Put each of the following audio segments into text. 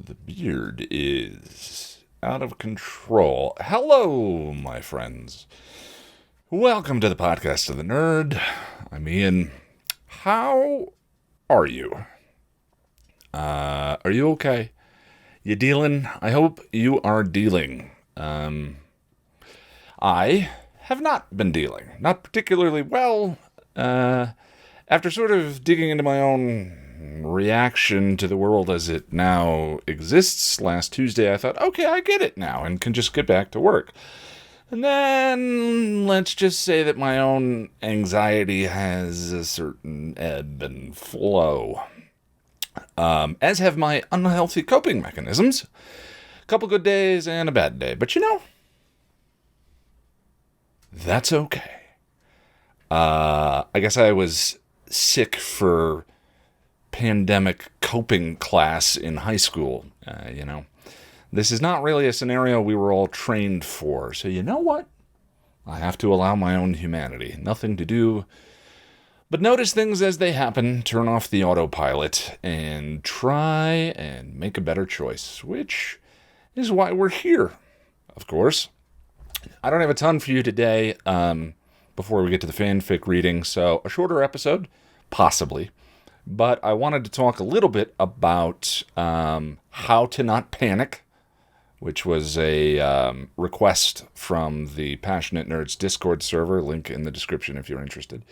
The beard is out of control. Hello, my friends. Welcome to the podcast of the nerd. I'm Ian. How are you? Are you okay? You dealing? I hope you are dealing. I have not been dealing. Not particularly well. After sort of digging into my own reaction to the world as it now exists last Tuesday, I thought, okay, I get it now and can just get back to work. And then let's just say that my own anxiety has a certain ebb and flow. As have my unhealthy coping mechanisms. A couple good days and a bad day. But that's okay. I guess I was sick for pandemic coping class in high school. This is not really a scenario we were all trained for. So you know what? I have to allow my own humanity. Nothing to do but notice things as they happen, turn off the autopilot, and try and make a better choice, which is why we're here, of course. I don't have a ton for you today before we get to the fanfic reading, so a shorter episode, possibly. But I wanted to talk a little bit about how to not panic, which was a request from the Passionate Nerds Discord server, link in the description if you're interested.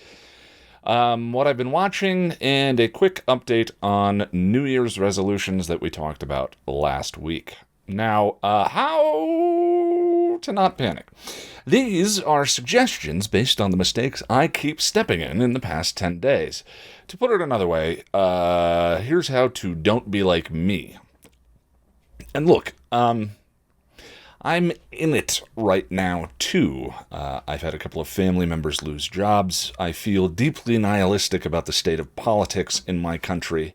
What I've been watching, and a quick update on New Year's resolutions that we talked about last week. Now, how to not panic. These are suggestions based on the mistakes I keep stepping in the past 10 days. To put it another way, here's how to don't be like me. And look, I'm in it right now, too. I've had a couple of family members lose jobs. I feel deeply nihilistic about the state of politics in my country.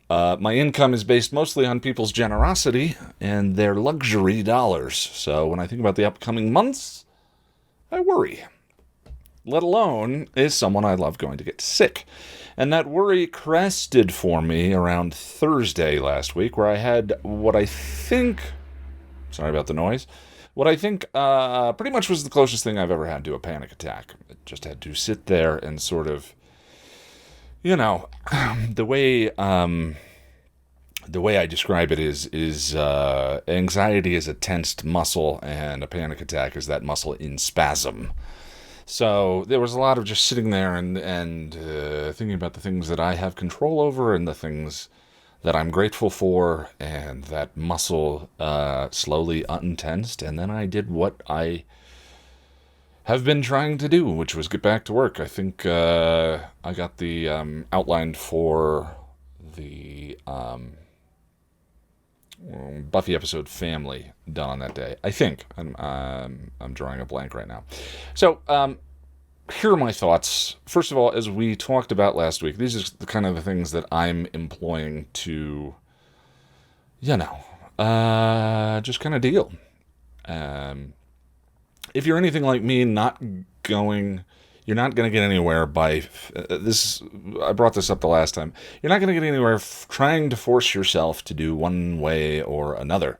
My income is based mostly on people's generosity and their luxury dollars. So when I think about the upcoming months, I worry. Let alone is someone I love going to get sick. And that worry crested for me around Thursday last week, where I had what I think... Sorry about the noise. What I think pretty much was the closest thing I've ever had to a panic attack. I just had to sit there and sort of, the way I describe it is anxiety is a tensed muscle, and a panic attack is that muscle in spasm. So there was a lot of just sitting there and thinking about the things that I have control over and the things that I'm grateful for, and that muscle slowly untensed, and then I did what I have been trying to do, which was get back to work. I think I got the outline for the Buffy episode Family done on that day. I think. I'm drawing a blank right now. So, here are my thoughts. First of all, as we talked about last week, these are the kind of the things that I'm employing to, just kind of deal. If you're anything like me, you're not going to get anywhere by this. I brought this up the last time. You're not going to get anywhere trying to force yourself to do one way or another.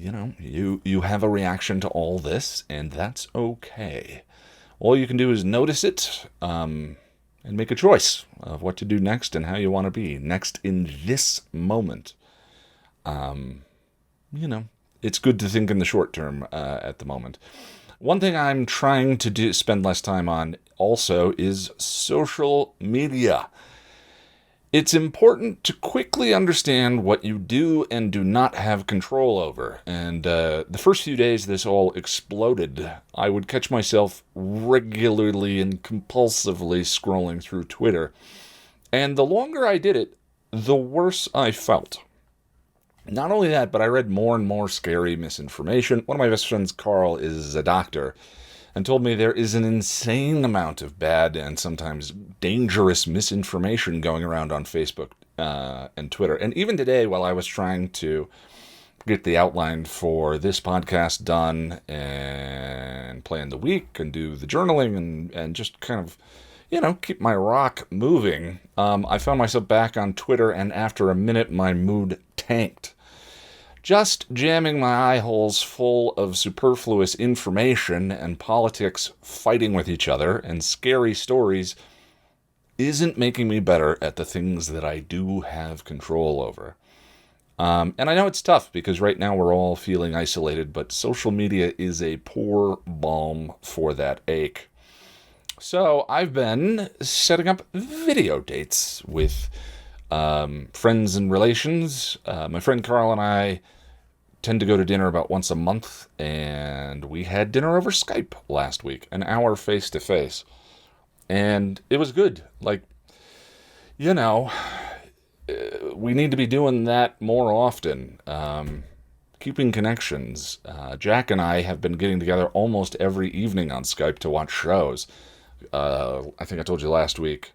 You have a reaction to all this, and that's okay. All you can do is notice it and make a choice of what to do next and how you want to be next in this moment. It's good to think in the short term at the moment. One thing I'm trying to spend less time on also is social media. It's important to quickly understand what you do and do not have control over. And the first few days this all exploded, I would catch myself regularly and compulsively scrolling through Twitter. And the longer I did it, the worse I felt. Not only that, but I read more and more scary misinformation. One of my best friends, Carl, is a doctor, and told me there is an insane amount of bad and sometimes dangerous misinformation going around on Facebook and Twitter. And even today, while I was trying to get the outline for this podcast done and plan the week and do the journaling and just kind of, keep my rock moving, I found myself back on Twitter, and after a minute, my mood tanked. Just jamming my eye holes full of superfluous information and politics fighting with each other and scary stories isn't making me better at the things that I do have control over. And I know it's tough because right now we're all feeling isolated, but social media is a poor balm for that ache. So I've been setting up video dates with friends and relations. My friend Carl and I tend to go to dinner about once a month, and we had dinner over Skype last week, an hour face to face. And it was good. Like, we need to be doing that more often. Keeping connections. Jack and I have been getting together almost every evening on Skype to watch shows. I think I told you last week,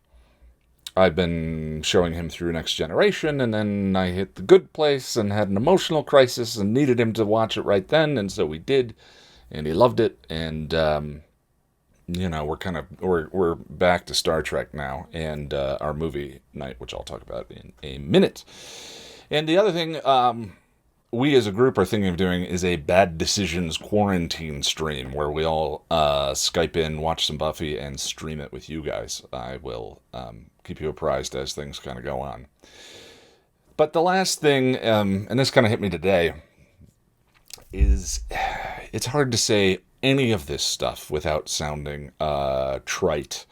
I've been showing him through Next Generation, and then I hit The Good Place and had an emotional crisis and needed him to watch it right then, and so we did, and he loved it, and we're back to Star Trek now, and our movie night, which I'll talk about in a minute. And the other thing we as a group are thinking of doing is a Bad Decisions quarantine stream where we all Skype in, watch some Buffy, and stream it with you guys. I will keep you apprised as things kind of go on. But the last thing, and this kind of hit me today, is it's hard to say any of this stuff without sounding trite.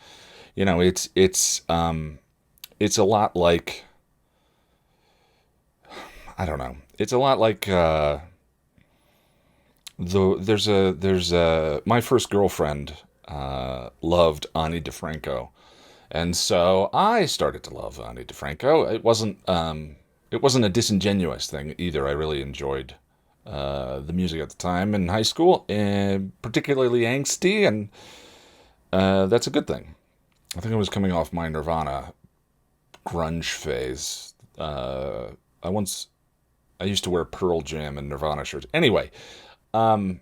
It's a lot like, I don't know. It's a lot like there's my first girlfriend loved Ani DeFranco, and so I started to love Ani DeFranco. It wasn't a disingenuous thing either. I really enjoyed the music at the time in high school, and particularly angsty, and that's a good thing. I think I was coming off my Nirvana grunge phase. I used to wear Pearl Jam and Nirvana shirts. Anyway, but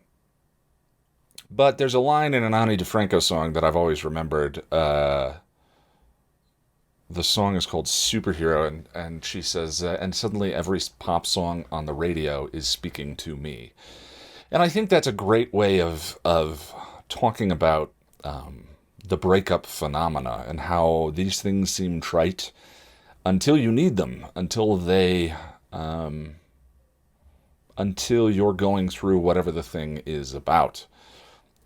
there's a line in an Ani DeFranco song that I've always remembered. The song is called Superhero, and she says, and suddenly every pop song on the radio is speaking to me. And I think that's a great way of talking about the breakup phenomena and how these things seem trite until you need them, until you're going through whatever the thing is about.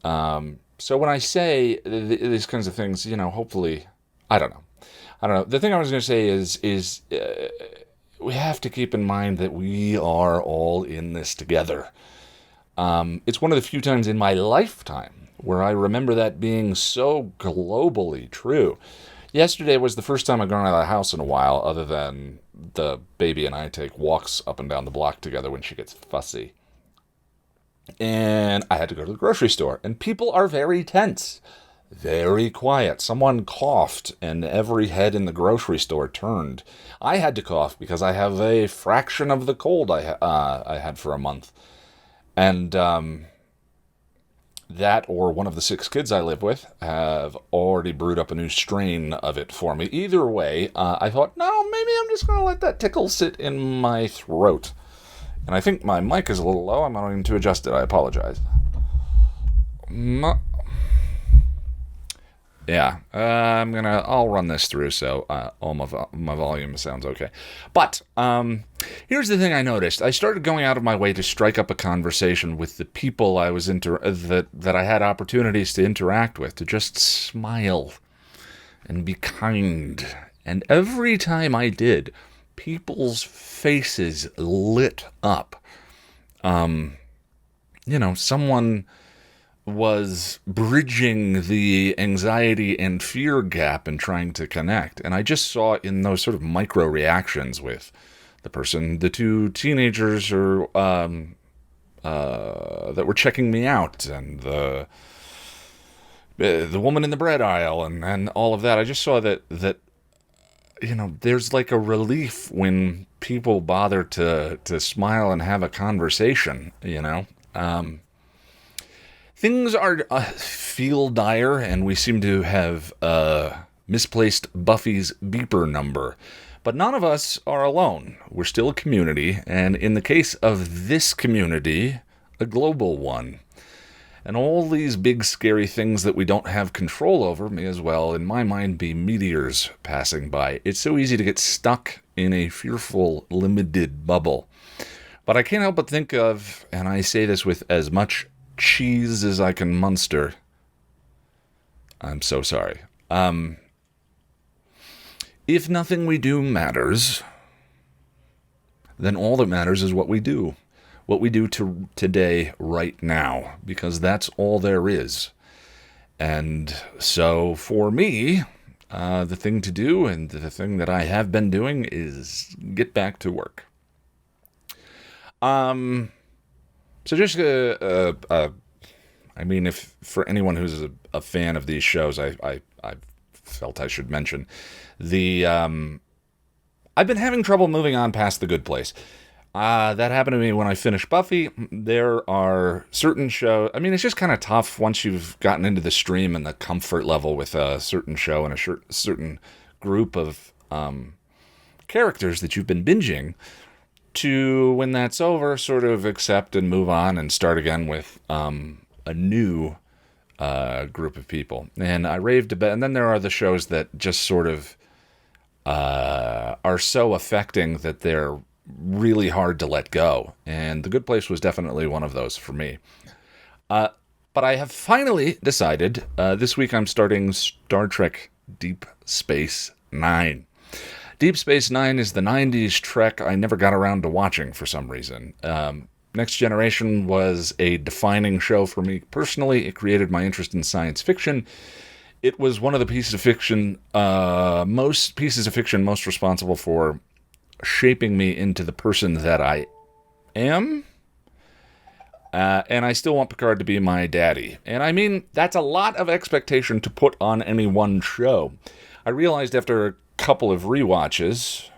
So when I say these kinds of things, hopefully, I don't know. The thing I was going to say is we have to keep in mind that we are all in this together. It's one of the few times in my lifetime where I remember that being so globally true. Yesterday was the first time I'd gone out of the house in a while, other than the baby and I take walks up and down the block together when she gets fussy. And I had to go to the grocery store, and people are very tense, very quiet. Someone coughed, and every head in the grocery store turned. I had to cough because I have a fraction of the cold I had for a month. And that or one of the 6 kids I live with have already brewed up a new strain of it for me. Either way, I thought, no, maybe I'm just going to let that tickle sit in my throat. And I think my mic is a little low. I'm going to adjust it. I apologize. Yeah, I'll run this through so all my volume sounds okay. But here's the thing I noticed. I started going out of my way to strike up a conversation with the people I was that I had opportunities to interact with, to just smile and be kind. And every time I did, people's faces lit up. Someone was bridging the anxiety and fear gap and trying to connect. And I just saw in those sort of micro reactions with the 2 teenagers that were checking me out, and the woman in the bread aisle, and all of that. I just saw that there's like a relief when people bother to smile and have a conversation, Things are feel dire, and we seem to have misplaced Buffy's beeper number. But none of us are alone. We're still a community, and in the case of this community, a global one. And all these big scary things that we don't have control over may as well, in my mind, be meteors passing by. It's so easy to get stuck in a fearful, limited bubble. But I can't help but think of, and I say this with as much cheese as I can muster. I'm so sorry. If nothing we do matters, then all that matters is what we do. What we do today, right now, because that's all there is. And so for me, the thing to do, and the thing that I have been doing, is get back to work. So just, I mean, if for anyone who's a fan of these shows, I felt I should mention I've been having trouble moving on past The Good Place. That happened to me when I finished Buffy. There are certain shows, I mean, it's just kind of tough once you've gotten into the stream and the comfort level with a certain show and a certain group of characters that you've been binging, to, when that's over, sort of accept and move on and start again with a new group of people. And I raved a bit. And then there are the shows that just sort of are so affecting that they're really hard to let go. And The Good Place was definitely one of those for me. But I have finally decided, this week I'm starting Star Trek Deep Space Nine. Deep Space Nine is the 90s Trek I never got around to watching for some reason. Next Generation was a defining show for me personally. It created my interest in science fiction. It was one of the pieces of fiction, most responsible for shaping me into the person that I am. And I still want Picard to be my daddy. And I mean, that's a lot of expectation to put on any one show. I realized after a couple of rewatches...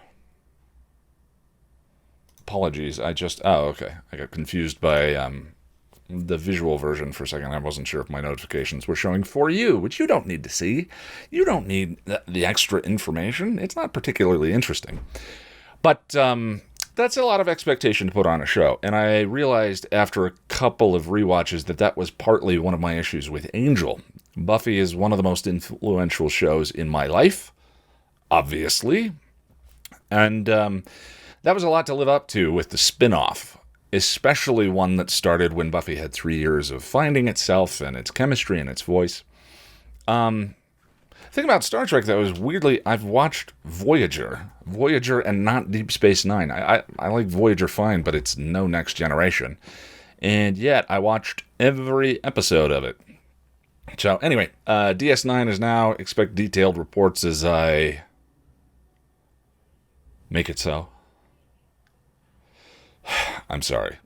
Apologies, I got confused by the visual version for a second. I wasn't sure if my notifications were showing for you, which you don't need to see. You don't need the extra information. It's not particularly interesting. But that's a lot of expectation to put on a show. And I realized after a couple of rewatches that was partly one of my issues with Angel. Buffy is one of the most influential shows in my life, obviously. And that was a lot to live up to with the spin-off, especially one that started when Buffy had 3 years of finding itself and its chemistry and its voice. The thing about Star Trek, though, is weirdly, I've watched Voyager and not Deep Space Nine. I like Voyager fine, but it's no Next Generation. And yet, I watched every episode of it. So, anyway, DS9 is now. Expect detailed reports as I make it so. I'm sorry.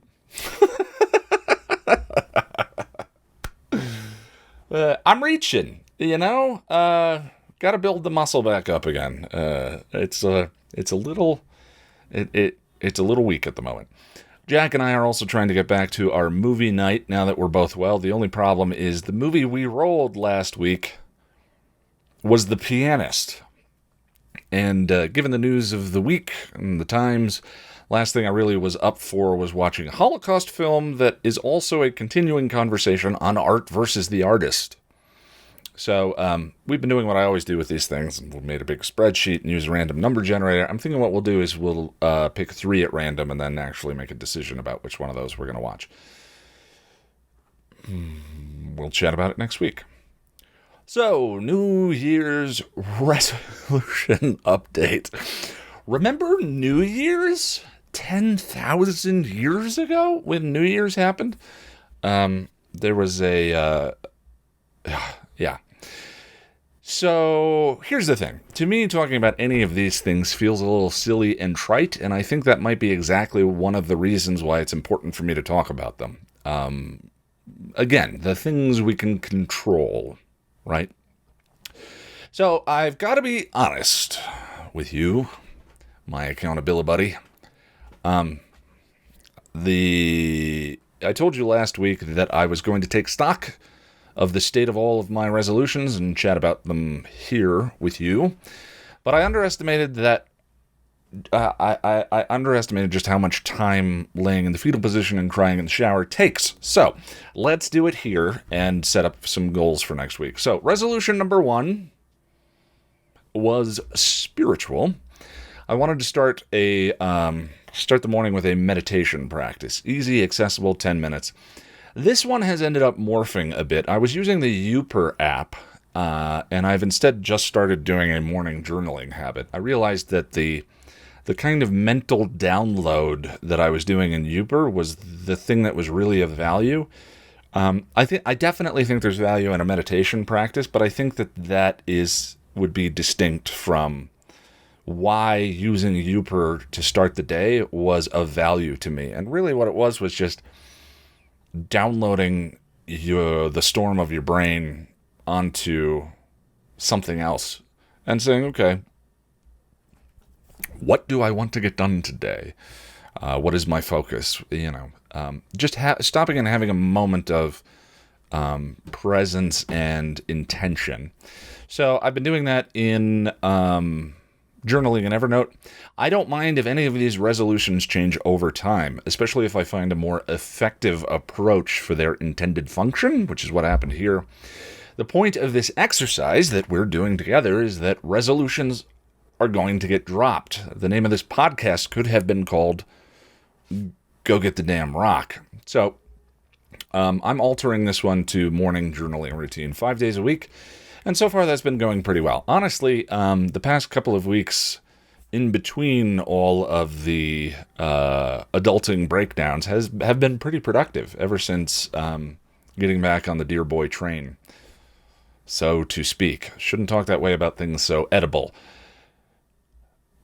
I'm reaching, you know? Got to build the muscle back up again. It's a little weak at the moment. Jack and I are also trying to get back to our movie night now that we're both well. The only problem is the movie we rolled last week was The Pianist. And given the news of the week and the times, last thing I really was up for was watching a Holocaust film that is also a continuing conversation on art versus the artist. So we've been doing what I always do with these things. We've made a big spreadsheet and use a random number generator. I'm thinking what we'll do is we'll pick 3 at random and then actually make a decision about which one of those we're going to watch. We'll chat about it next week. So, New Year's resolution update. Remember New Year's 10,000 years ago when New Year's happened? There was a... yeah. So, here's the thing. To me, talking about any of these things feels a little silly and trite, and I think that might be exactly one of the reasons why it's important for me to talk about them. Again, the things we can control, right? So, I've got to be honest with you, my accountability buddy. The I told you last week that I was going to take stock of the state of all of my resolutions and chat about them here with you. But I underestimated that. I underestimated just how much time laying in the fetal position and crying in the shower takes. So let's do it here and set up some goals for next week. So resolution number 1 was spiritual. I wanted to start the morning with a meditation practice. Easy, accessible, 10 minutes. This one has ended up morphing a bit. I was using the Uper app, and I've instead just started doing a morning journaling habit. I realized that the kind of mental download that I was doing in Uper was the thing that was really of value. I definitely think there's value in a meditation practice, but I think that would be distinct from why using Uper to start the day was of value to me. And really what it was just downloading the storm of your brain onto something else and saying, okay, what do I want to get done today? What is my focus? Just stopping and having a moment of presence and intention. So I've been doing that in journaling in Evernote. I don't mind if any of these resolutions change over time, especially if I find a more effective approach for their intended function, which is what happened here. The point of this exercise that we're doing together is that resolutions are going to get dropped. The name of this podcast could have been called Go Get the Damn Rock. So I'm altering this one to morning journaling routine 5 days a week. And so far that's been going pretty well. Honestly, the past couple of weeks in between all of the adulting breakdowns have been pretty productive ever since getting back on the Dear Boy train, so to speak. Shouldn't talk that way about things so edible.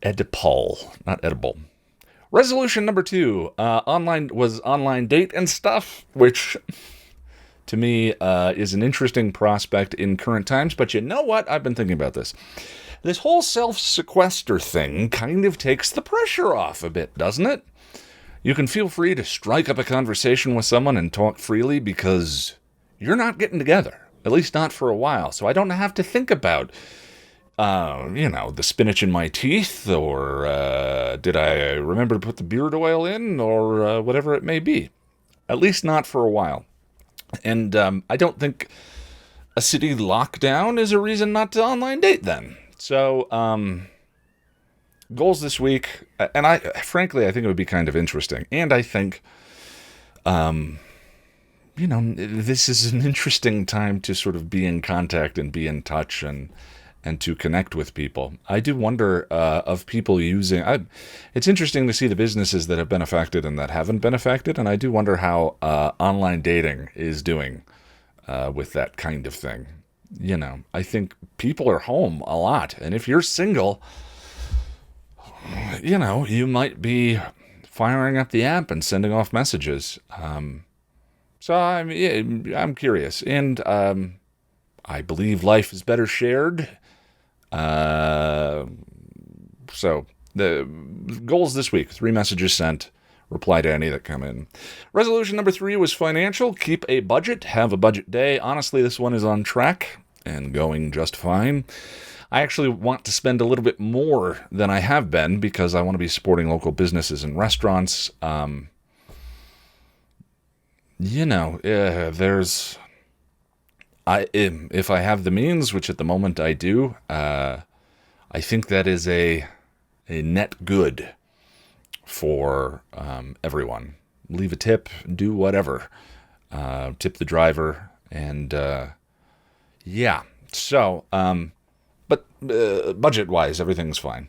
Edipal, not edible. Resolution number 2, online date and stuff, which to me is an interesting prospect in current times. But you know what? I've been thinking about this. This whole self-sequester thing kind of takes the pressure off a bit, doesn't it? You can feel free to strike up a conversation with someone and talk freely because you're not getting together, at least not for a while. So I don't have to think about the spinach in my teeth, or did I remember to put the beard oil in, or whatever it may be. At least not for a while. And I don't think a city lockdown is a reason not to online date then. So, goals this week, and frankly, I think it would be kind of interesting. And I think, this is an interesting time to sort of be in contact and be in touch and to connect with people. I do wonder of people using... it's interesting to see the businesses that have been affected and that haven't been affected, and I do wonder how online dating is doing with that kind of thing. I think people are home a lot, and if you're single, you might be firing up the app and sending off messages. So I'm curious, and I believe life is better shared. So the goals this week: 3 messages sent, reply to any that come in. Resolution number 3 was financial. Keep a budget, have a budget day. Honestly, this one is on track and going just fine. I actually want to spend a little bit more than I have been because I want to be supporting local businesses and restaurants. If I have the means, which at the moment I do, I think that is a net good for everyone. Leave a tip, do whatever. Tip the driver, and yeah. So, but budget-wise, everything's fine.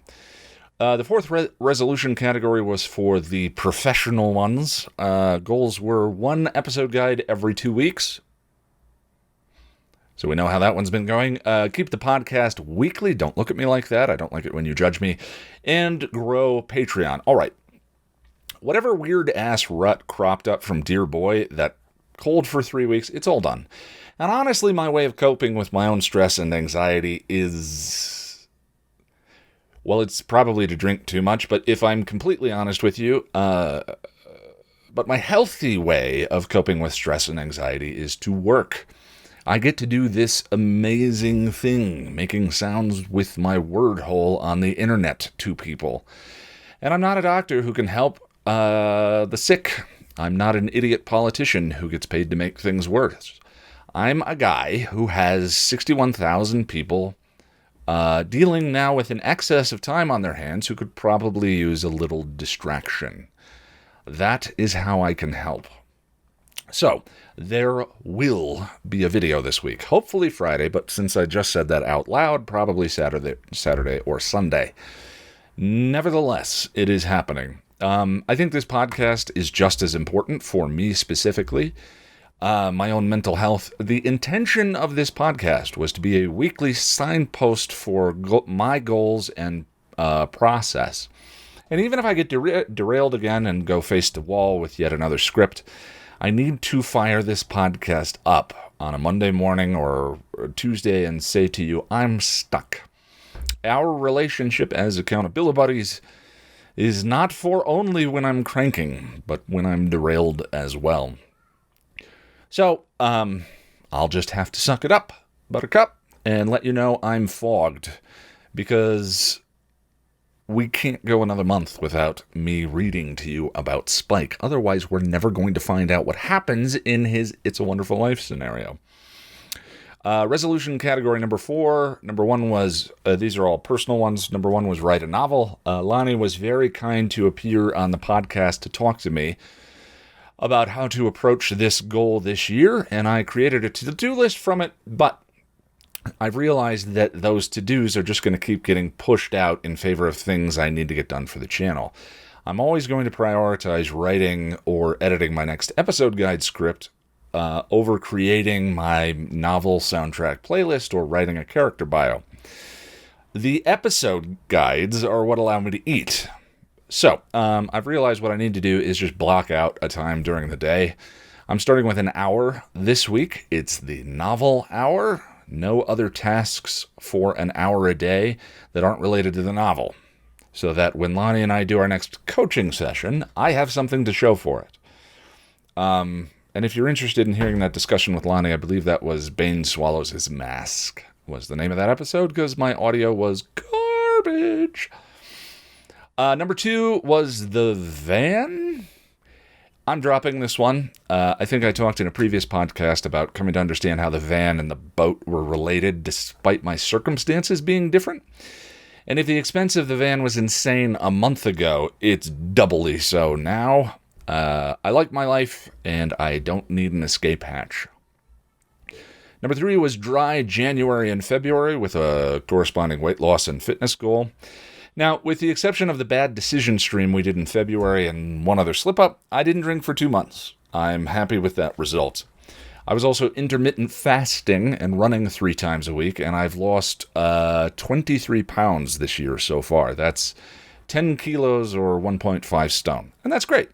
The 4th resolution category was for the professional ones. Goals were 1 episode guide every 2 weeks. So we know how that one's been going. Keep the podcast weekly. Don't look at me like that. I don't like it when you judge me. And grow Patreon. All right. Whatever weird-ass rut cropped up from Dear Boy that cold for 3 weeks, it's all done. And honestly, my way of coping with my own stress and anxiety is... well, it's probably to drink too much, but if I'm completely honest with you, But my healthy way of coping with stress and anxiety is to work. I get to do this amazing thing, making sounds with my word hole on the internet to people. And I'm not a doctor who can help the sick. I'm not an idiot politician who gets paid to make things worse. I'm a guy who has 61,000 people dealing now with an excess of time on their hands who could probably use a little distraction. That is how I can help. So, there will be a video this week. Hopefully Friday, but since I just said that out loud, probably Saturday or Sunday. Nevertheless, it is happening. I think this podcast is just as important for me specifically. My own mental health. The intention of this podcast was to be a weekly signpost for my goals and process. And even if I get derailed again and go face to wall with yet another script, I need to fire this podcast up on a Monday morning or Tuesday and say to you, I'm stuck. Our relationship as accountability buddies is not for only when I'm cranking, but when I'm derailed as well. So, I'll just have to suck it up, buttercup, and let you know I'm fogged, because we can't go another month without me reading to you about Spike. Otherwise, we're never going to find out what happens in his It's a Wonderful Life scenario. Resolution category number 4. Number 1 was, these are all personal ones. Number 1 was write a novel. Lonnie was very kind to appear on the podcast to talk to me about how to approach this goal this year, and I created a to-do list from it, but I've realized that those to-dos are just going to keep getting pushed out in favor of things I need to get done for the channel. I'm always going to prioritize writing or editing my next episode guide script over creating my novel soundtrack playlist or writing a character bio. The episode guides are what allow me to eat. So, I've realized what I need to do is just block out a time during the day. I'm starting with an hour this week. It's the novel hour. No other tasks for an hour a day that aren't related to the novel. So that when Lonnie and I do our next coaching session, I have something to show for it. And if you're interested in hearing that discussion with Lonnie, I believe that was Bane Swallows His Mask was the name of that episode, because my audio was garbage. Number 2 was the van. I'm dropping this one. I think I talked in a previous podcast about coming to understand how the van and the boat were related despite my circumstances being different. And if the expense of the van was insane a month ago, it's doubly so now. I like my life, and I don't need an escape hatch. Number 3 was dry January and February with a corresponding weight loss and fitness goal. Now, with the exception of the bad decision stream we did in February and one other slip-up, I didn't drink for 2 months. I'm happy with that result. I was also intermittent fasting and running 3 times a week, and I've lost 23 pounds this year so far. That's 10 kilos or 1.5 stone, and that's great.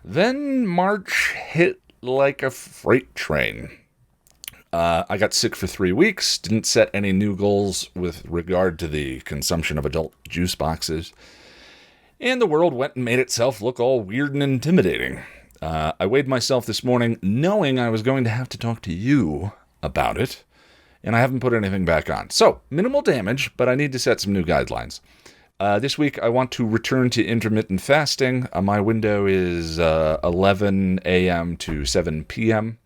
Then March hit like a freight train. I got sick for 3 weeks, didn't set any new goals with regard to the consumption of adult juice boxes, and the world went and made itself look all weird and intimidating. I weighed myself this morning knowing I was going to have to talk to you about it, and I haven't put anything back on. So, minimal damage, but I need to set some new guidelines. This week, I want to return to intermittent fasting. My window is 11 a.m. to 7 p.m.,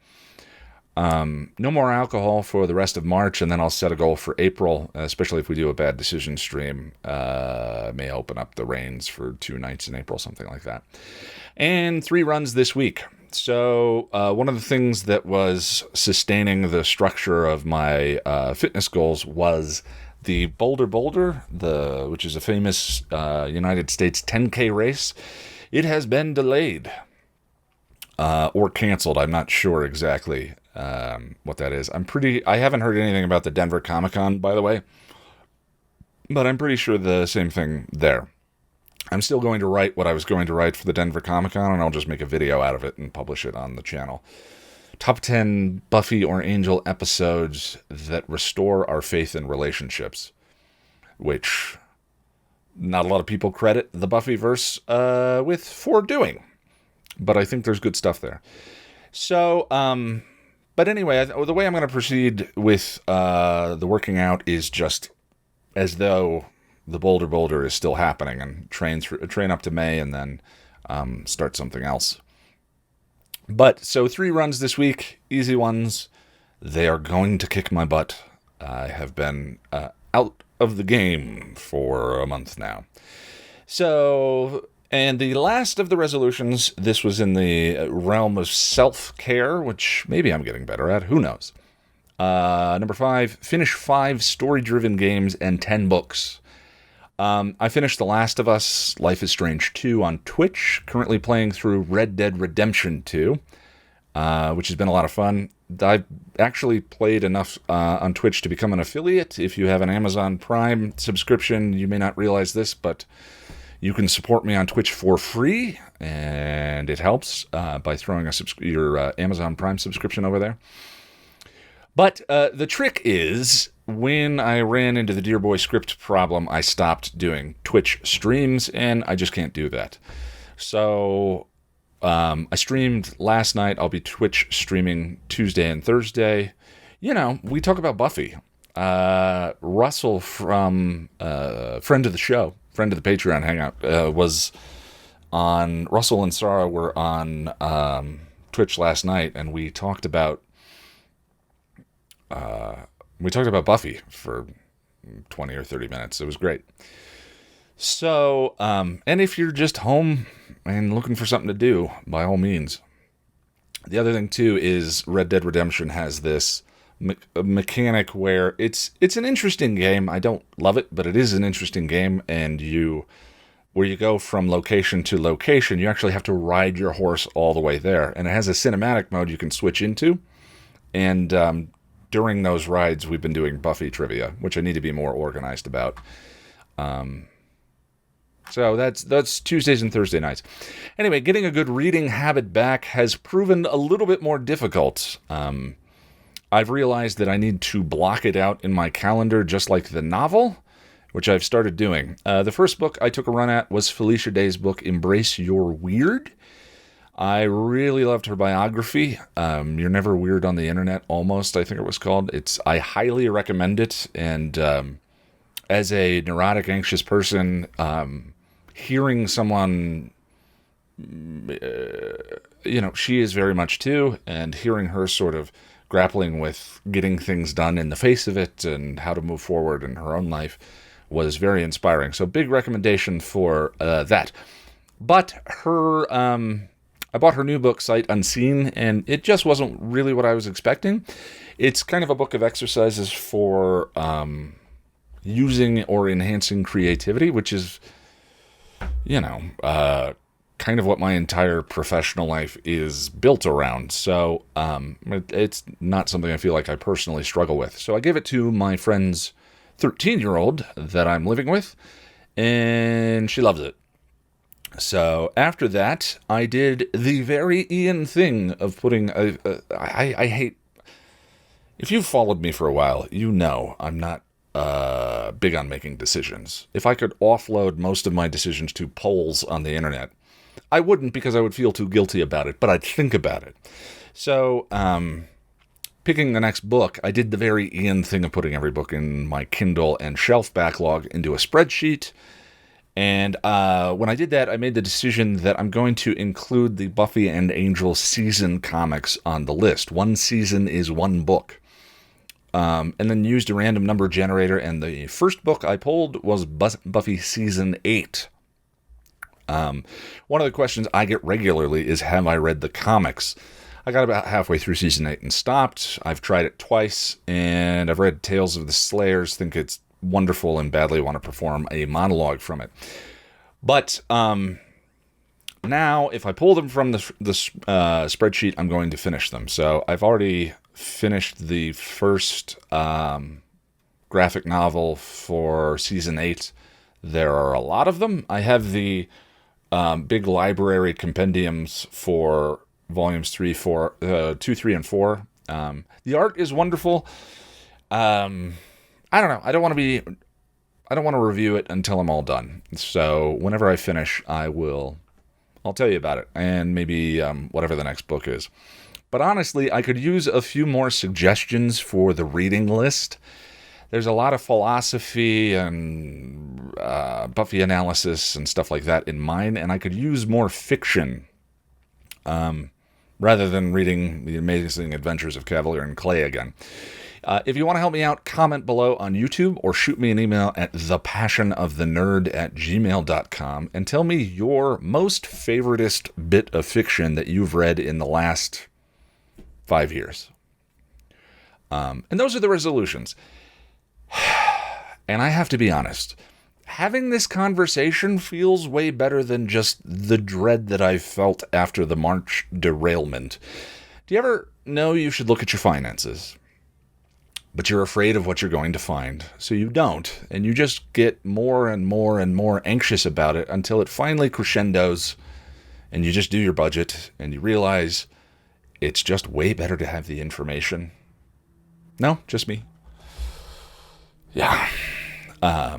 no more alcohol for the rest of March, and then I'll set a goal for April, especially if we do a bad decision stream. May open up the reins for 2 nights in April, something like that. And 3 runs this week. So one of the things that was sustaining the structure of my fitness goals was the Boulder, which is a famous United States 10K race. It has been delayed or canceled. I'm not sure exactly what that is. I haven't heard anything about the Denver Comic-Con, by the way, but I'm pretty sure the same thing there. I'm still going to write what I was going to write for the Denver Comic-Con, and I'll just make a video out of it and publish it on the channel. Top 10 Buffy or Angel episodes that restore our faith in relationships, which not a lot of people credit the Buffyverse for doing. but I think there's good stuff there. So, but anyway, the way I'm going to proceed with the working out is just as though the Boulder is still happening, and train up to May and then start something else. But so 3 runs this week, easy ones. They are going to kick my butt. I have been out of the game for a month now. So, and the last of the resolutions, this was in the realm of self-care, which maybe I'm getting better at. Who knows? Number 5, finish 5 story-driven games and 10 books. I finished The Last of Us, Life is Strange 2 on Twitch, currently playing through Red Dead Redemption 2, which has been a lot of fun. I've actually played enough on Twitch to become an affiliate. If you have an Amazon Prime subscription, you may not realize this, but you can support me on Twitch for free, and it helps by throwing your Amazon Prime subscription over there. But the trick is, when I ran into the Dear Boy script problem, I stopped doing Twitch streams, and I just can't do that. So I streamed last night. I'll be Twitch streaming Tuesday and Thursday. You know, we talk about Buffy. Russell from friend of the show, friend of the Patreon Hangout, was on. Russell and Sarah were on Twitch last night, and we talked about Buffy for 20 or 30 minutes. It was great. So, and if you're just home and looking for something to do, by all means. The other thing, too, is Red Dead Redemption has this mechanic where it's an interesting game. I don't love it, but it is an interesting game, and where you go from location to location, you actually have to ride your horse all the way there. And it has a cinematic mode you can switch into, and during those rides, we've been doing Buffy trivia, which I need to be more organized about. So that's Tuesdays and Thursday nights. Anyway, getting a good reading habit back has proven a little bit more difficult. I've realized that I need to block it out in my calendar, just like the novel, which I've started doing. The first book I took a run at was Felicia Day's book, Embrace Your Weird. I really loved her biography. You're Never Weird on the Internet, almost, I think it was called. I highly recommend it. And as a neurotic, anxious person, hearing someone, she is very much too, and hearing her sort of grappling with getting things done in the face of it and how to move forward in her own life was very inspiring. So big recommendation for that. But I bought her new book, Sight Unseen, and it just wasn't really what I was expecting. It's kind of a book of exercises for using or enhancing creativity, which is, kind of what my entire professional life is built around. So it's not something I feel like I personally struggle with. So I gave it to my friend's 13-year-old that I'm living with, and she loves it. So after that, I did the very Ian thing of putting I hate... If you've followed me for a while, you know I'm not big on making decisions. If I could offload most of my decisions to polls on the internet, I wouldn't, because I would feel too guilty about it, but I'd think about it. So, picking the next book, I did the very Ian thing of putting every book in my Kindle and shelf backlog into a spreadsheet. And when I did that, I made the decision that I'm going to include the Buffy and Angel season comics on the list. One season is one book. And then used a random number generator, and the first book I pulled was Buffy Season 8. One of the questions I get regularly is, have I read the comics? I got about halfway through Season 8 and stopped. I've tried it twice, and I've read Tales of the Slayers, think it's wonderful, and badly want to perform a monologue from it. But now, if I pull them from the spreadsheet, I'm going to finish them. So I've already finished the first graphic novel for Season 8. There are a lot of them. I have the big library compendiums for volumes 2, 3, and 4. The art is wonderful. I don't know. I don't want to review it until I'm all done. So whenever I finish, I will I'll tell you about it, and maybe whatever the next book is. But honestly, I could use a few more suggestions for the reading list. There's a lot of philosophy and Buffy analysis and stuff like that in mine, and I could use more fiction rather than reading The Amazing Adventures of Cavalier and Clay again. If you want to help me out, comment below on YouTube or shoot me an email at thepassionofthenerd@gmail.com and tell me your most favoritist bit of fiction that you've read in the last 5 years. And those are the resolutions. And I have to be honest, having this conversation feels way better than just the dread that I felt after the March derailment. Do you ever know you should look at your finances, but you're afraid of what you're going to find, so you don't, and you just get more and more and more anxious about it until it finally crescendos, and you just do your budget, and you realize it's just way better to have the information? No, just me. Yeah. I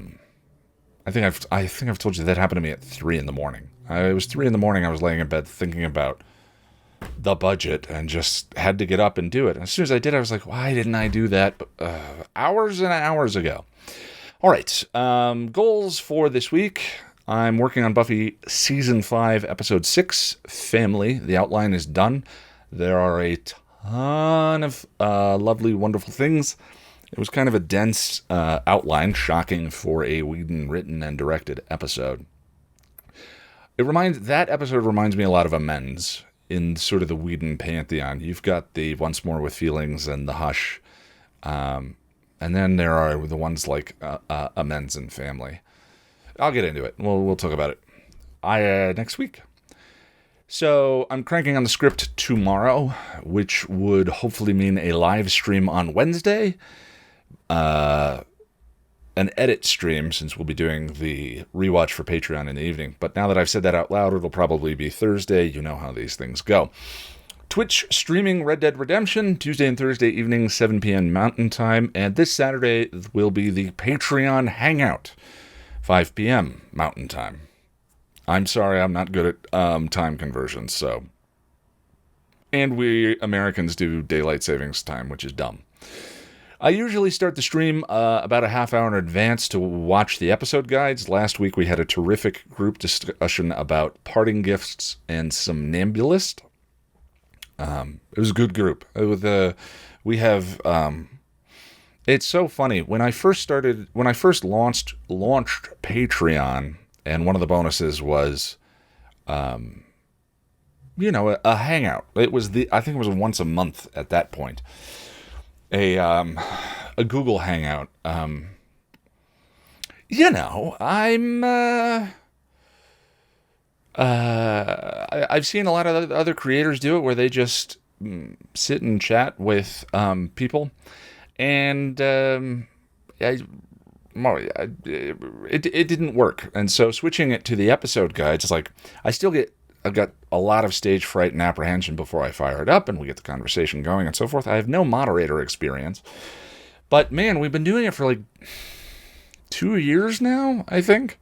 think I've told you that happened to me at 3 a.m. It was 3 a.m. I was laying in bed thinking about the budget and just had to get up and do it. And as soon as I did, I was like, why didn't I do that hours and hours ago? All right. Goals for this week. I'm working on Buffy Season 5, Episode 6, Family. The outline is done. There are a ton of lovely, wonderful things. It was kind of a dense outline, shocking for a Whedon written and directed episode. That episode reminds me a lot of Amends in sort of the Whedon pantheon. You've got the Once More with Feelings and the Hush, and then there are the ones like Amends and Family. I'll get into it. We'll talk about it next week. So I'm cranking on the script tomorrow, which would hopefully mean a live stream on Wednesday. An edit stream, since we'll be doing the rewatch for Patreon in the evening. But now that I've said that out loud, it'll probably be Thursday. You know how these things go. Twitch streaming Red Dead Redemption, Tuesday and Thursday evening, 7 p.m. Mountain Time. And this Saturday will be the Patreon Hangout, 5 p.m. Mountain Time. I'm sorry, I'm not good at time conversions, so. And we Americans do daylight savings time, which is dumb. I usually start the stream about a half hour in advance to watch the episode guides. Last week we had a terrific group discussion about parting gifts and Somnambulist. It was a good group. We have. It's so funny when I first launched Patreon, and one of the bonuses was, a hangout. I think it was once a month at that point. A Google Hangout. I've seen a lot of other creators do it where they just sit and chat with people, and it didn't work. And so switching it to the episode guides, it's like I've got a lot of stage fright and apprehension before I fire it up and we get the conversation going and so forth. I have no moderator experience. But man, we've been doing it for like 2 years now, I think.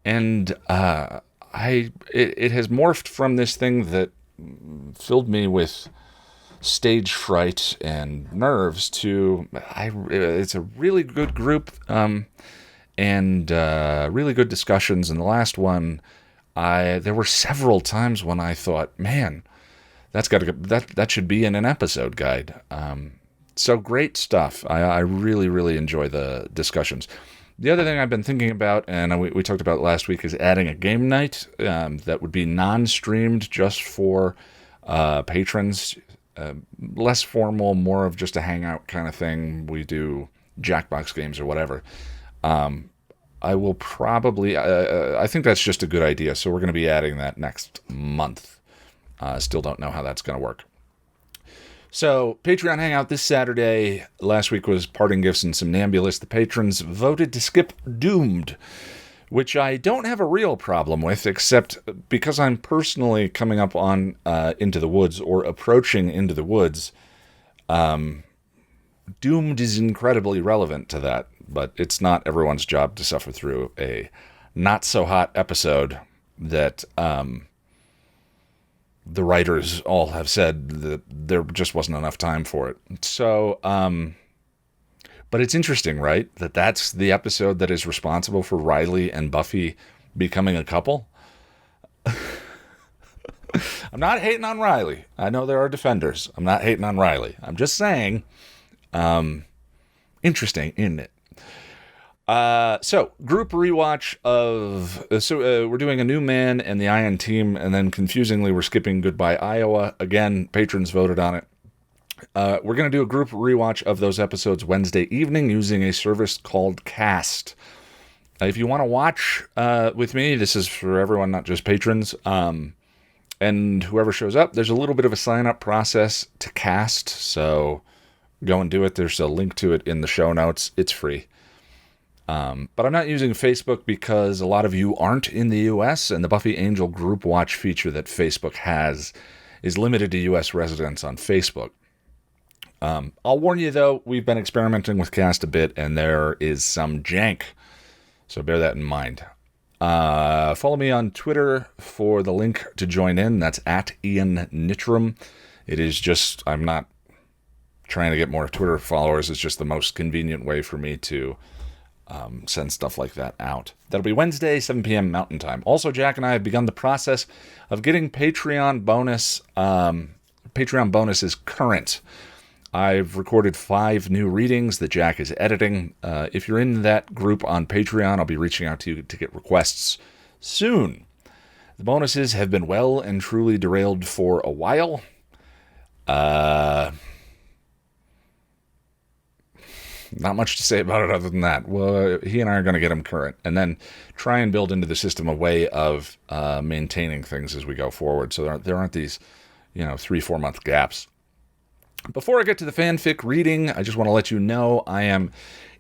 And it has morphed from this thing that filled me with stage fright and nerves to it's a really good group and really good discussions. And the last one, there were several times when I thought, man, that should be in an episode guide. So great stuff. I really, really enjoy the discussions. The other thing I've been thinking about, and we talked about last week, is adding a game night that would be non-streamed, just for patrons. Less formal, more of just a hangout kind of thing. We do Jackbox games or whatever. I will probably, I think that's just a good idea. So we're going to be adding that next month. Still don't know how that's going to work. So Patreon Hangout this Saturday. Last week was Parting Gifts and Somnambulist. The patrons voted to skip Doomed, which I don't have a real problem with, except because I'm personally coming up on Into the Woods, or approaching Into the Woods. Doomed is incredibly relevant to that, but it's not everyone's job to suffer through a not-so-hot episode that the writers all have said that there just wasn't enough time for it. So, but it's interesting, right? That's the episode that is responsible for Riley and Buffy becoming a couple. I'm not hating on Riley. I know there are defenders. I'm not hating on Riley. I'm just saying, interesting, isn't it? So group rewatch of, we're doing A New Man and the Iron Team, and then confusingly we're skipping Goodbye Iowa. Again, patrons voted on it. We're going to do a group rewatch of those episodes Wednesday evening using a service called Kast. If you want to watch with me, this is for everyone, not just patrons. And whoever shows up, there's a little bit of a sign-up process to Kast, so go and do it. There's a link to it in the show notes. It's free. But I'm not using Facebook because a lot of you aren't in the U.S., and the Buffy Angel group watch feature that Facebook has is limited to U.S. residents on Facebook. I'll warn you, though, we've been experimenting with Kast a bit, and there is some jank, so bear that in mind. Follow me on Twitter for the link to join in. That's at Ian Nittram. It is just, I'm not trying to get more Twitter followers. It's just the most convenient way for me to send stuff like that out. That'll be Wednesday, 7 p.m. Mountain Time. Also, Jack and I have begun the process of getting Patreon bonus. Patreon bonus is current. I've recorded 5 new readings that Jack is editing. If you're in that group on Patreon, I'll be reaching out to you to get requests soon. The bonuses have been well and truly derailed for a while. Not much to say about it other than that. Well, he and I are going to get them current and then try and build into the system a way of maintaining things as we go forward. So there aren't these, 3-4 month gaps. Before I get to the fanfic reading, I just want to let you know I am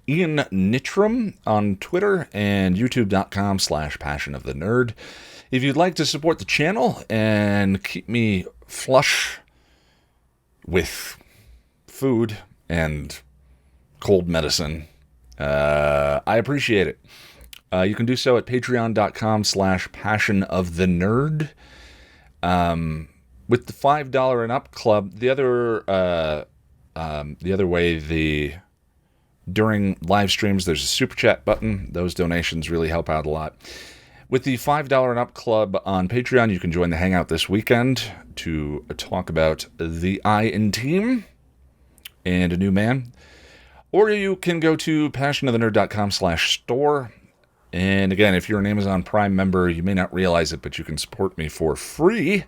Ian Nittram on Twitter and youtube.com/passionofthenerd. If you'd like to support the channel and keep me flush with food and cold medicine, I appreciate it. You can do so at patreon.com/passionofthenerd. With the $5 and up club, the other way, during live streams, there's a super chat button. Those donations really help out a lot. With the $5 and up club on Patreon, you can join the hangout this weekend to talk about the Iron Team and A New Man. Or you can go to passionofthenerd.com/store. And again, if you're an Amazon Prime member, you may not realize it, but you can support me for free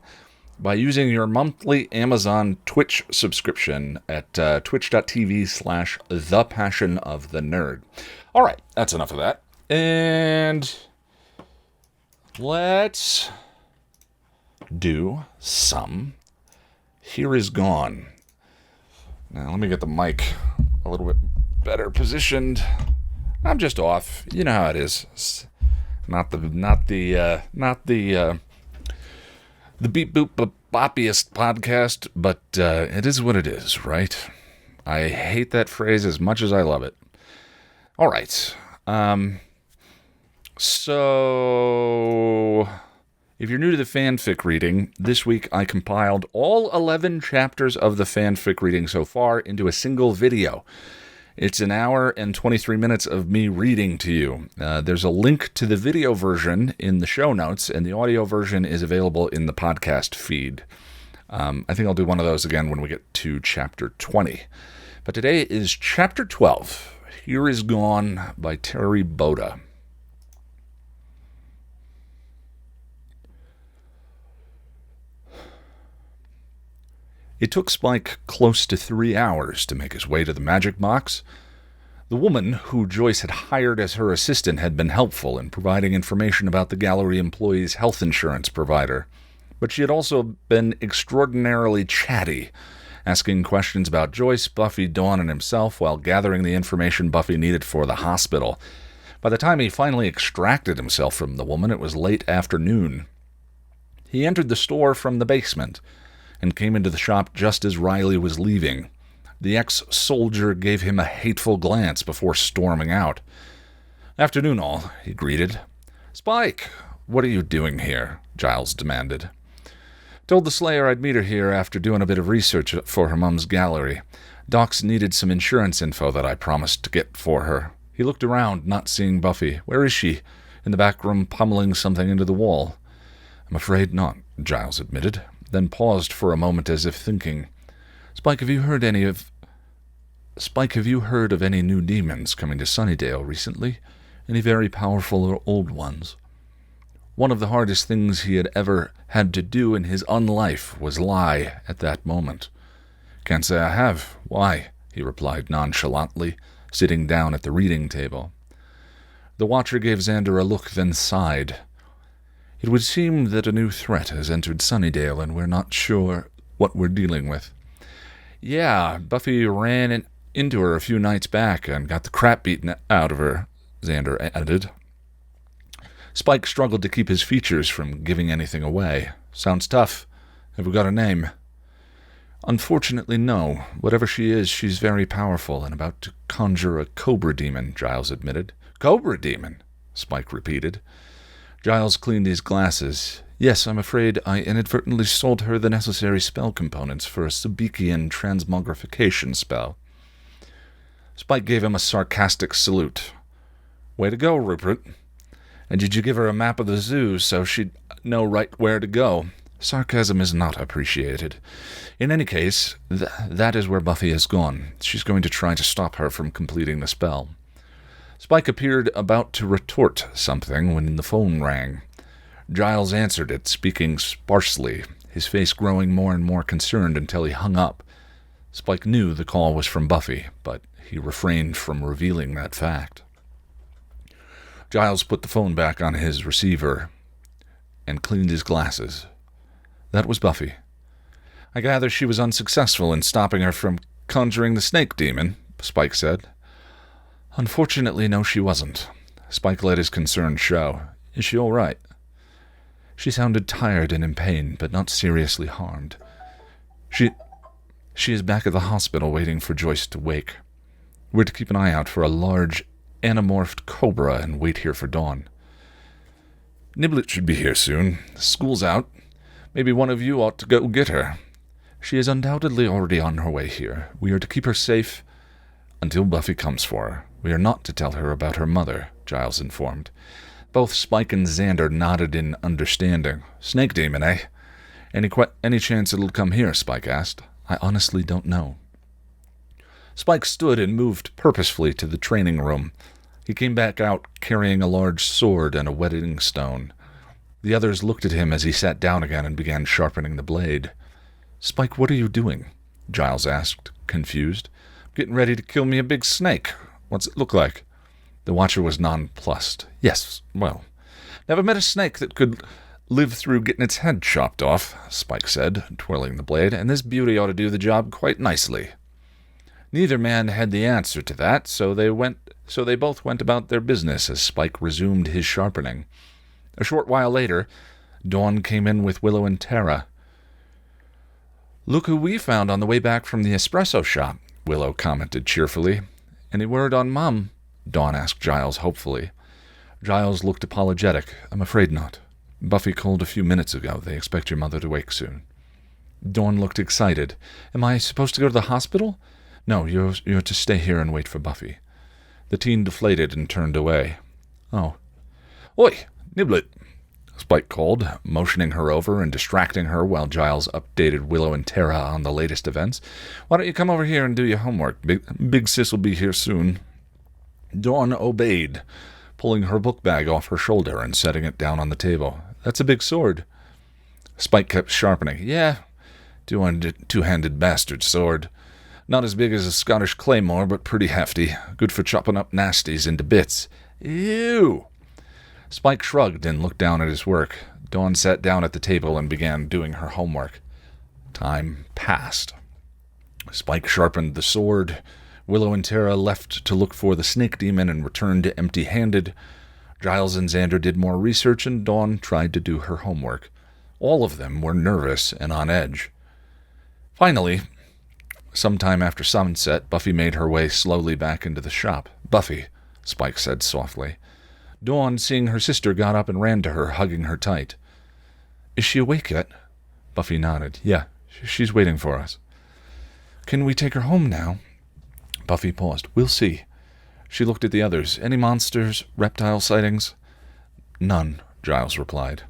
by using your monthly Amazon Twitch subscription at twitch.tv/thepassionofthenerd. All right, that's enough of that. And let's do some Here Is Gone. Now, let me get the mic a little bit better positioned. I'm just off. You know how it is. It's not the beep boop boppiest podcast, but it is what it is, right? I hate that phrase as much as I love it. All right. So if you're new to the fanfic reading, this week I compiled all 11 chapters of the fanfic reading so far into a single video. It's an hour and 23 minutes of me reading to you. There's a link to the video version in the show notes, and the audio version is available in the podcast feed. I think I'll do one of those again when we get to Chapter 20. But today is Chapter 12, Here Is Gone by Terri Botta. It took Spike close to 3 hours to make his way to the magic box. The woman who Joyce had hired as her assistant had been helpful in providing information about the gallery employee's health insurance provider, but she had also been extraordinarily chatty, asking questions about Joyce, Buffy, Dawn, and himself while gathering the information Buffy needed for the hospital. By the time he finally extracted himself from the woman, it was late afternoon. He entered the store from the basement and came into the shop just as Riley was leaving. The ex-soldier gave him a hateful glance before storming out. "Afternoon, all," he greeted. "Spike, what are you doing here?" Giles demanded. Told the Slayer I'd meet her here after doing a bit of research for her mum's gallery. Doc's needed some insurance info that I promised to get for her. He looked around, not seeing Buffy. Where is she? In the back room, pummeling something into the wall. I'm afraid not, Giles admitted, then paused for a moment as if thinking. Spike, have you heard of any new demons coming to Sunnydale recently? Any very powerful or old ones? One of the hardest things he had ever had to do in his unlife was lie at that moment. Can't say I have. Why? He replied nonchalantly, sitting down at the reading table. The Watcher gave Xander a look, then sighed. It would seem that a new threat has entered Sunnydale, and we're not sure what we're dealing with. Yeah, Buffy ran into her a few nights back and got the crap beaten out of her, Xander added. Spike struggled to keep his features from giving anything away. Sounds tough. Have we got a name? Unfortunately, no. Whatever she is, she's very powerful and about to conjure a cobra demon, Giles admitted. Cobra demon? Spike repeated. Giles cleaned his glasses. Yes, I'm afraid I inadvertently sold her the necessary spell components for a Subikian transmogrification spell. Spike gave him a sarcastic salute. Way to go, Rupert. And did you give her a map of the zoo so she'd know right where to go? Sarcasm is not appreciated. In any case, that is where Buffy has gone. She's going to try to stop her from completing the spell. Spike appeared about to retort something when the phone rang. Giles answered it, speaking sparsely, his face growing more and more concerned until he hung up. Spike knew the call was from Buffy, but he refrained from revealing that fact. Giles put the phone back on his receiver and cleaned his glasses. That was Buffy. I gather she was unsuccessful in stopping her from conjuring the snake demon, Spike said. Unfortunately, no, she wasn't. Spike let his concern show. Is she all right? She sounded tired and in pain, but not seriously harmed. She is back at the hospital waiting for Joyce to wake. We're to keep an eye out for a large, anamorphed cobra and wait here for dawn. Niblet should be here soon. School's out. Maybe one of you ought to go get her. She is undoubtedly already on her way here. We are to keep her safe until Buffy comes for her. We are not to tell her about her mother, Giles informed. Both Spike and Xander nodded in understanding. Snake demon, eh? Any chance it'll come here? Spike asked. I honestly don't know. Spike stood and moved purposefully to the training room. He came back out carrying a large sword and a wedding stone. The others looked at him as he sat down again and began sharpening the blade. Spike, what are you doing? Giles asked, confused. Getting ready to kill me a big snake. What's it look like? The Watcher was nonplussed. Yes, well, never met a snake that could live through getting its head chopped off, Spike said, twirling the blade, and this beauty ought to do the job quite nicely. Neither man had the answer to that, so they both went about their business as Spike resumed his sharpening. A short while later, Dawn came in with Willow and Tara. Look who we found on the way back from the espresso shop, Willow commented cheerfully. Any word on Mum? Dawn asked Giles hopefully. Giles looked apologetic. I'm afraid not. Buffy called a few minutes ago. They expect your mother to wake soon. Dawn looked excited. Am I supposed to go to the hospital? No, you're to stay here and wait for Buffy. The teen deflated and turned away. Oh. Oi, Niblet, Spike called, motioning her over and distracting her while Giles updated Willow and Tara on the latest events. Why don't you come over here and do your homework? Big Sis will be here soon. Dawn obeyed, pulling her book bag off her shoulder and setting it down on the table. That's a big sword. Spike kept sharpening. Yeah, two-handed bastard sword. Not as big as a Scottish claymore, but pretty hefty. Good for chopping up nasties into bits. Ew! Spike shrugged and looked down at his work. Dawn sat down at the table and began doing her homework. Time passed. Spike sharpened the sword. Willow and Tara left to look for the snake demon and returned empty-handed. Giles and Xander did more research, and Dawn tried to do her homework. All of them were nervous and on edge. Finally, sometime after sunset, Buffy made her way slowly back into the shop. Buffy, Spike said softly. Dawn, seeing her sister, got up and ran to her, hugging her tight. Is she awake yet? Buffy nodded. Yeah, she's waiting for us. Can we take her home now? Buffy paused. We'll see. She looked at the others. Any monsters, reptile sightings? None, Giles replied.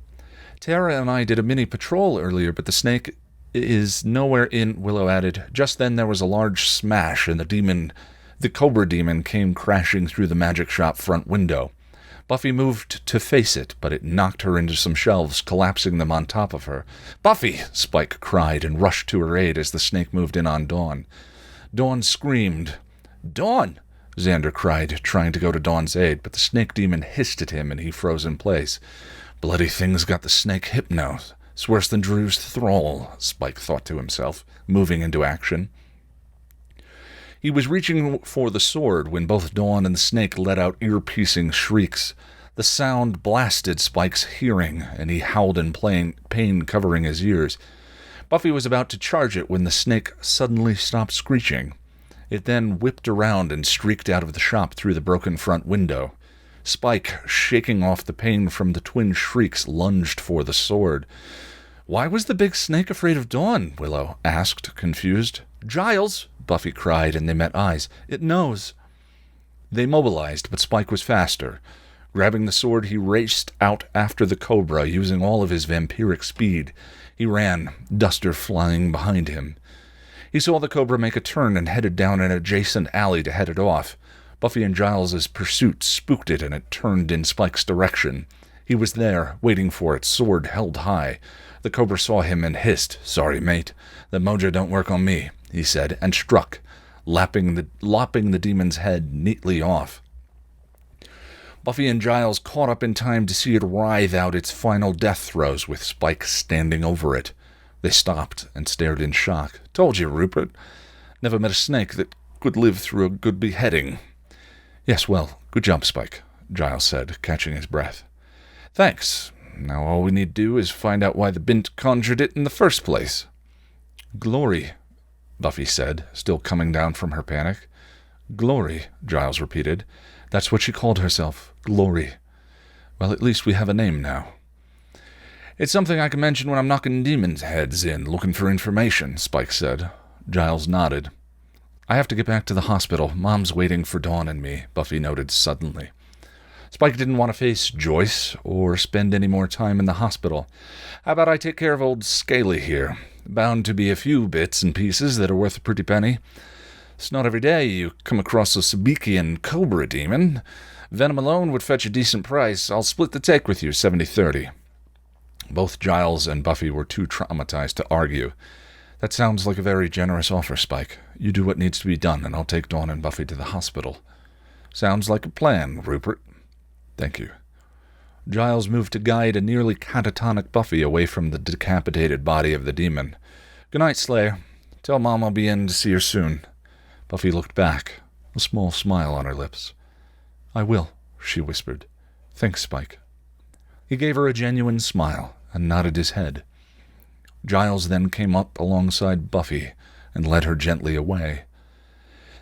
Tara and I did a mini patrol earlier, but the snake is nowhere in, Willow added. Just then there was a large smash, and the cobra demon came crashing through the magic shop front window. Buffy moved to face it, but it knocked her into some shelves, collapsing them on top of her. Buffy! Spike cried and rushed to her aid as the snake moved in on Dawn. Dawn screamed. Dawn! Xander cried, trying to go to Dawn's aid, but the snake demon hissed at him and he froze in place. Bloody thing's got the snake hypno. It's worse than Drew's thrall, Spike thought to himself, moving into action. He was reaching for the sword when both Dawn and the snake let out ear-piercing shrieks. The sound blasted Spike's hearing, and he howled in pain, covering his ears. Buffy was about to charge it when the snake suddenly stopped screeching. It then whipped around and streaked out of the shop through the broken front window. Spike, shaking off the pain from the twin shrieks, lunged for the sword. Why was the big snake afraid of Dawn? Willow asked, confused. Giles! Buffy cried, and they met eyes. It knows. They mobilized, but Spike was faster. Grabbing the sword, he raced out after the cobra, using all of his vampiric speed. He ran, Duster flying behind him. He saw the cobra make a turn and headed down an adjacent alley to head it off. Buffy and Giles' pursuit spooked it, and it turned in Spike's direction. He was there, waiting for it, sword held high. The cobra saw him and hissed. Sorry, mate. The mojo don't work on me, he said, and struck, lopping the demon's head neatly off. Buffy and Giles caught up in time to see it writhe out its final death throes with Spike standing over it. They stopped and stared in shock. Told you, Rupert. Never met a snake that could live through a good beheading. Yes, well, good job, Spike, Giles said, catching his breath. Thanks. Now all we need to do is find out why the Bint conjured it in the first place. Glory, Buffy said, still coming down from her panic. Glory, Giles repeated. That's what she called herself, Glory. Well, at least we have a name now. It's something I can mention when I'm knocking demons' heads in, looking for information, Spike said. Giles nodded. I have to get back to the hospital. Mom's waiting for Dawn and me, Buffy noted suddenly. Spike didn't want to face Joyce or spend any more time in the hospital. How about I take care of old Scaly here? Bound to be a few bits and pieces that are worth a pretty penny. It's not every day you come across a Sabikian cobra demon. Venom alone would fetch a decent price. I'll split the take with you, 70-30. Both Giles and Buffy were too traumatized to argue. That sounds like a very generous offer, Spike. You do what needs to be done, and I'll take Dawn and Buffy to the hospital. Sounds like a plan, Rupert. Thank you. Giles moved to guide a nearly catatonic Buffy away from the decapitated body of the demon. Good night, Slayer. Tell Mom I'll be in to see her soon. Buffy looked back, a small smile on her lips. I will, she whispered. Thanks, Spike. He gave her a genuine smile and nodded his head. Giles then came up alongside Buffy and led her gently away.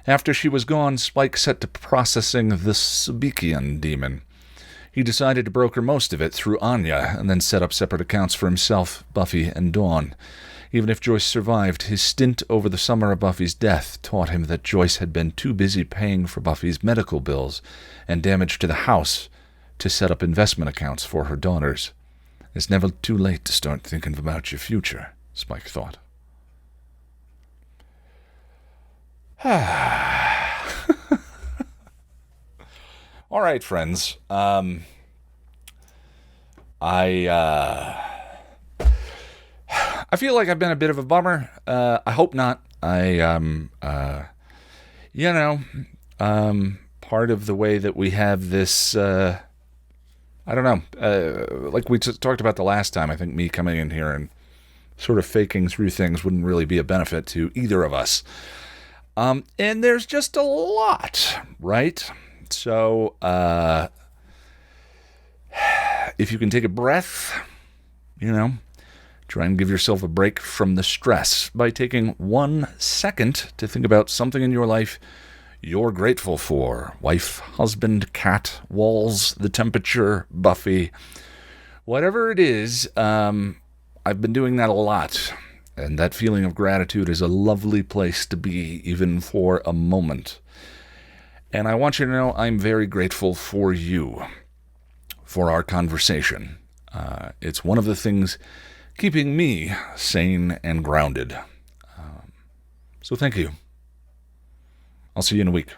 After she was gone, Spike set to processing the Sabikian demon. He decided to broker most of it through Anya and then set up separate accounts for himself, Buffy, and Dawn. Even if Joyce survived, his stint over the summer of Buffy's death taught him that Joyce had been too busy paying for Buffy's medical bills and damage to the house to set up investment accounts for her daughters. It's never too late to start thinking about your future, Spike thought. All right, friends. I feel like I've been a bit of a bummer. I hope not. Part of the way that we have this, I don't know, like we talked about the last time, I think me coming in here and sort of faking through things wouldn't really be a benefit to either of us. And there's just a lot, right? So, if you can take a breath, try and give yourself a break from the stress by taking 1 second to think about something in your life you're grateful for. Wife, husband, cat, walls, the temperature, Buffy. Whatever it is, I I've been doing that a lot, and that feeling of gratitude is a lovely place to be, even for a moment. And I want you to know I'm very grateful for you, for our conversation. It's one of the things keeping me sane and grounded. So thank you. I'll see you in a week.